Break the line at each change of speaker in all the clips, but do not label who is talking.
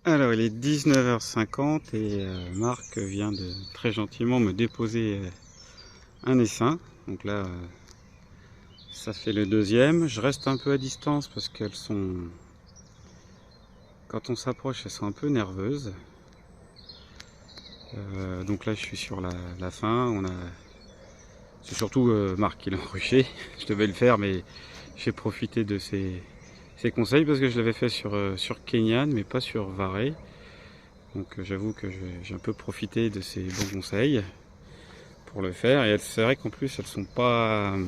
Alors il est 19h50 et Marc vient de très gentiment me déposer un essaim. Donc là ça fait le deuxième. Je reste un peu à distance parce qu'elles sont, quand on s'approche, elles sont un peu nerveuses. Donc là je suis sur la fin. C'est surtout Marc qui l'a ruché. Je devais le faire mais j'ai profité de ses conseils parce que je l'avais fait sur Kenyan mais pas sur Varey. Donc j'avoue que j'ai un peu profité de ses bons conseils pour le faire. Et c'est vrai qu'en plus elles sont pas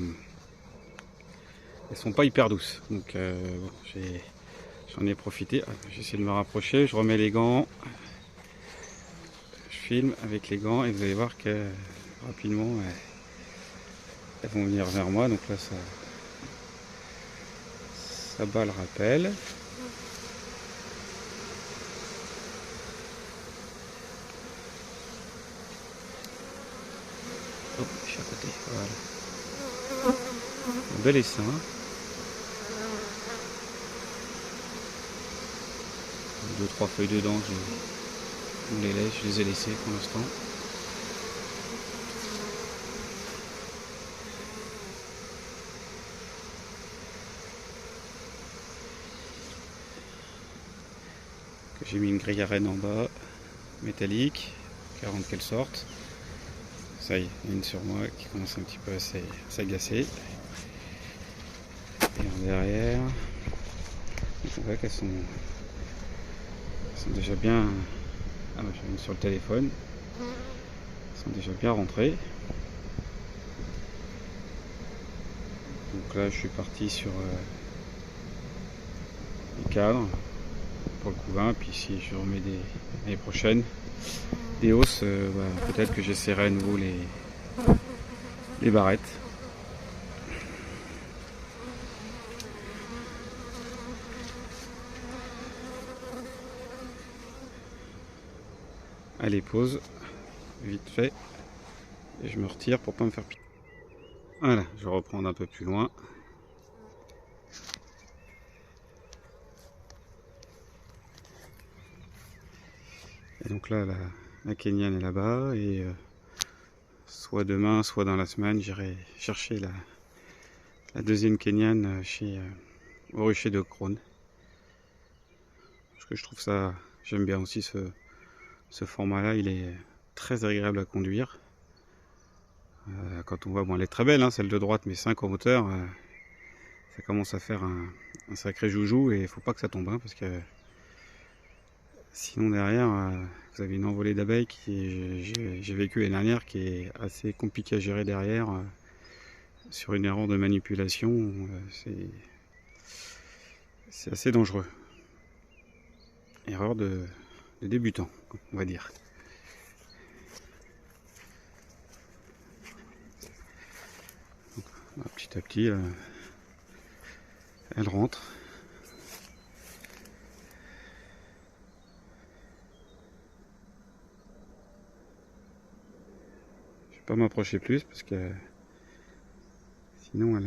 hyper douces. Donc bon, j'en ai profité. J'essaie de me rapprocher, je remets les gants, je filme avec les gants et vous allez voir que rapidement elles vont venir vers moi. Donc là ça bat le rappel. Oh, je suis à côté. Voilà. Un bel essaim. Deux, trois feuilles dedans, je les ai laissées pour l'instant. J'ai mis une grille à rennes en bas, métallique, 40 qu'elle sorte. Ça y est, il y en a une sur moi qui commence un petit peu à s'agacer. Et en derrière, on voit qu'elles sont déjà bien. Ah, j'ai une sur le téléphone. Elles sont déjà bien rentrées. Donc là, je suis parti sur les cadres pour le couvain. Puis si je remets l'année prochaine des hausses, bah, peut-être que j'essaierai à nouveau les barrettes. Allez, pause, vite fait. Et je me retire pour pas me faire piquer. Voilà, je vais reprendre un peu plus loin. Et donc là, la Kenyane est là-bas. Et soit demain, soit dans la semaine, j'irai chercher la deuxième Kenyane au rucher de Crone. Parce que je trouve ça, j'aime bien aussi ce format-là. Il est très agréable à conduire. Quand on voit, bon, elle est très belle, hein, celle de droite, mais 5 en hauteur, ça commence à faire un sacré joujou et il faut pas que ça tombe, hein, parce que sinon derrière vous avez une envolée d'abeilles j'ai vécu l'année dernière, qui est assez compliquée à gérer derrière sur une erreur de manipulation. C'est assez dangereux. Erreur de débutant, on va dire. Donc, petit à petit elle rentre. Je vais pas m'approcher plus parce que sinon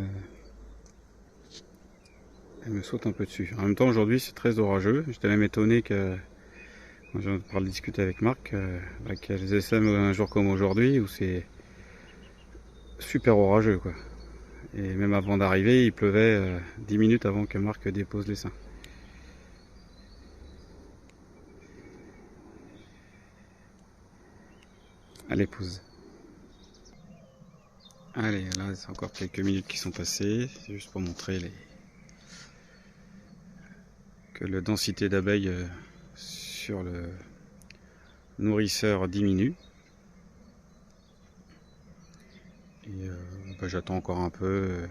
elle me saute un peu dessus. En même temps, aujourd'hui c'est très orageux. J'étais même étonné que, je parle de discuter avec Marc, qu'elles essaient un jour comme aujourd'hui où c'est super orageux, quoi. Et même avant d'arriver, il pleuvait 10 minutes avant que Marc dépose les seins. Allez, pause. Allez, là c'est encore quelques minutes qui sont passées. C'est juste pour montrer que la densité d'abeilles sur le nourrisseur diminue. Et j'attends encore un peu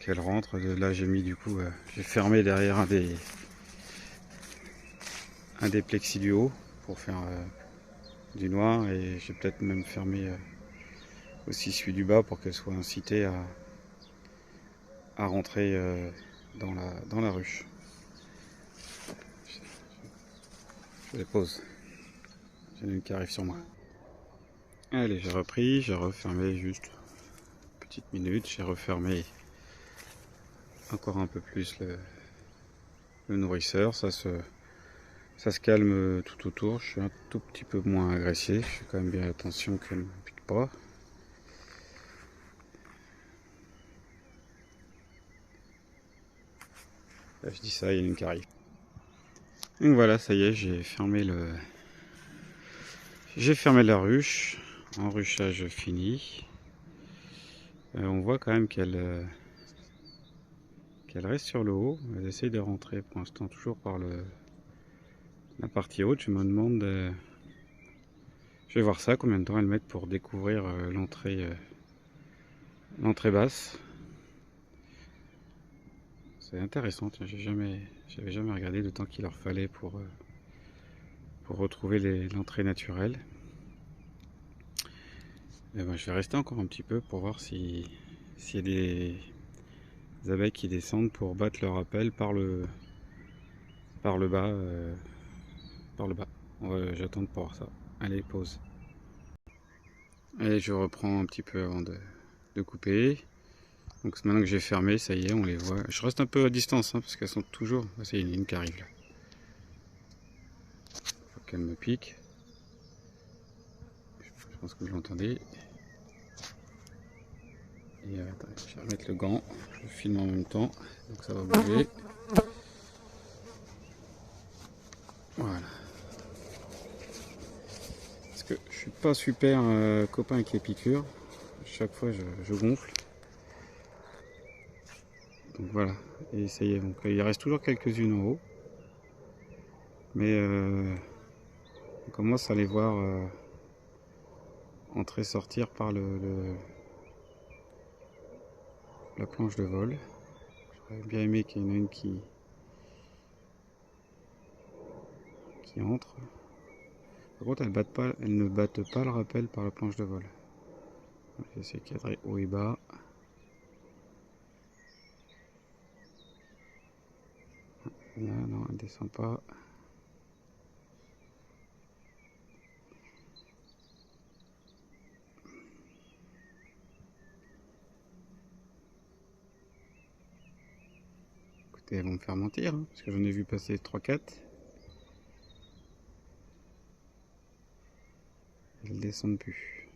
qu'elle rentre. Là j'ai mis, du coup, j'ai fermé derrière un des plexis du haut pour faire du noir, et j'ai peut-être même fermé aussi celui du bas pour qu'elle soit incitée à rentrer dans la ruche. Je les pose. J'en ai une qui arrive sur moi. Allez, j'ai repris, j'ai refermé juste une petite minute, j'ai refermé encore un peu plus le nourrisseur. Ça se Ça se calme tout autour, je suis un tout petit peu moins agressé, je fais quand même bien attention qu'elle ne me pique pas. Là, je dis ça, il y en a une qui arrive. Donc voilà, ça y est, j'ai fermé la ruche, enruchage fini. On voit quand même qu'elle reste sur le haut, elle essaye de rentrer pour l'instant toujours par la partie haute. Je me demande, je vais voir ça, combien de temps elles mettent pour découvrir l'entrée basse. C'est intéressant, j'avais jamais regardé le temps qu'il leur fallait pour retrouver l'entrée naturelle. Et ben, je vais rester encore un petit peu pour voir s'il y a des abeilles qui descendent pour battre leur appel par le bas. J'attends pour voir ça. Allez, pause. Allez, je reprends un petit peu avant de couper. Donc maintenant que j'ai fermé, ça y est, on les voit. Je reste un peu à distance parce qu'elles sont toujours... Ça y est, il y en a une qui arrive là. Faut qu'elle me pique. Je pense que vous l'entendez. Et attendez, je vais remettre le gant. Je filme en même temps, donc ça va bouger. Voilà. Parce que je suis pas super copain avec les piqûres. Chaque fois, je gonfle. Donc voilà. Et ça y est. Donc il reste toujours quelques-unes en haut. Mais on commence à les voir entrer-sortir par la planche de vol. J'aurais bien aimé qu'il y en ait une qui entre. Par contre, elles ne battent pas le rappel par la planche de vol. J'essaie de cadrer haut et bas. Là, non, elle ne descend pas. Écoutez, elles vont me faire mentir, parce que j'en ai vu passer 3-4. Elles ne descendent plus.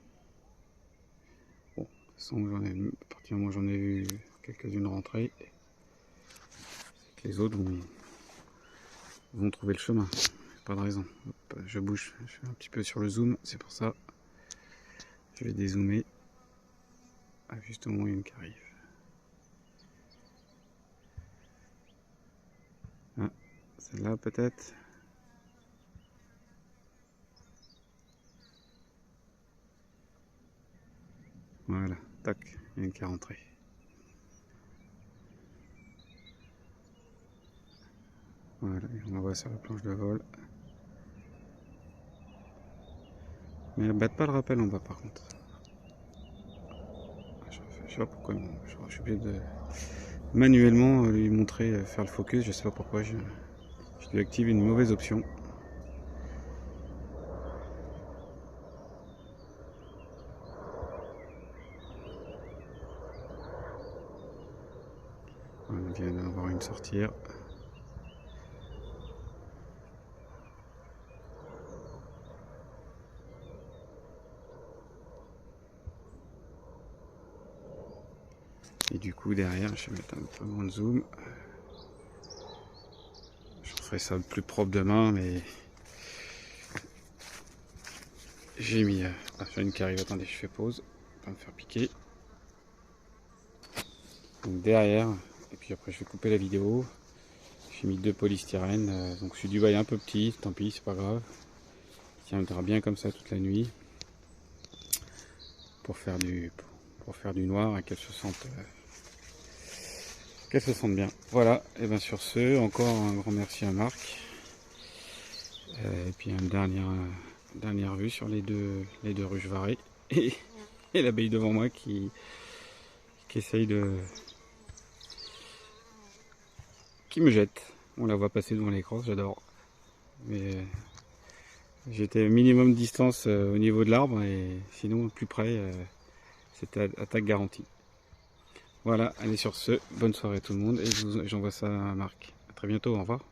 Bon, de toute façon, à partir du moment où j'en ai vu quelques-unes rentrer, c'est que les autres vont trouver le chemin. Pas de raison. Hop, je bouge, je suis un petit peu sur le zoom, c'est pour ça. Je vais dézoomer. Ah, juste au moment où il y a une qui arrive. Ah, celle-là peut-être. Voilà, tac, il y a une qui est rentrée. Voilà, et on la voit sur la planche de vol. Mais elles ne battent pas le rappel en bas par contre. Je sais pas pourquoi, je suis obligé de manuellement lui montrer faire le focus, je sais pas pourquoi, je lui active une mauvaise option. On vient d'en avoir une sortir. Et du coup derrière, je vais mettre un peu moins de zoom. Je ferai ça plus propre demain, mais j'ai mis... j'ai une qui arrive, attendez, je fais pause, pour pas me faire piquer. Donc derrière, et puis après je vais couper la vidéo. J'ai mis 2 polystyrènes, donc celui du bas est un peu petit, tant pis, c'est pas grave. Il tiendra bien comme ça toute la nuit. Pour faire du noir et qu'elles se sentent bien. Voilà, et bien sur ce, encore un grand merci à Marc. Et puis une dernière vue sur les deux ruches varées et l'abeille devant moi qui essaye qui me jette. On la voit passer devant l'écran, j'adore. Mais j'étais minimum distance au niveau de l'arbre et sinon plus près, c'était attaque garantie. Voilà, allez sur ce, bonne soirée à tout le monde et j'envoie ça à Marc. A très bientôt, au revoir.